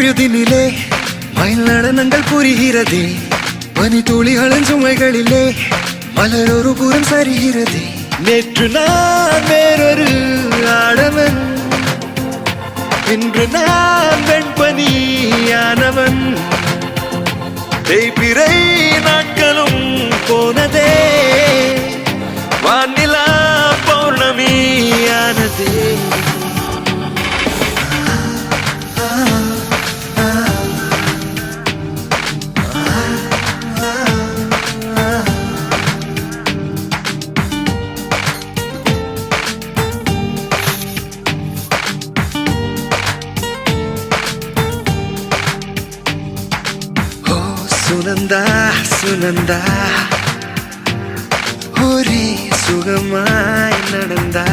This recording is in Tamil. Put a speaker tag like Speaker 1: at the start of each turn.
Speaker 1: பொழுதினிலே மயில் நடனங்கள் புரிகிறதே, பனி துளிகளின் சுமைகளிலே மலர் ஒரு புறம் சரிகிறதே. நேற்று நான் வேறொரு ஆடவன், இன்று நான் வெண்பனியானவன். தேய்பிறை நாட்களும் போனதே, வானிலா பௌர்ணமியானதே. சுனந்தா சுனந்தா ஒரே சுகமாய் நடந்தா.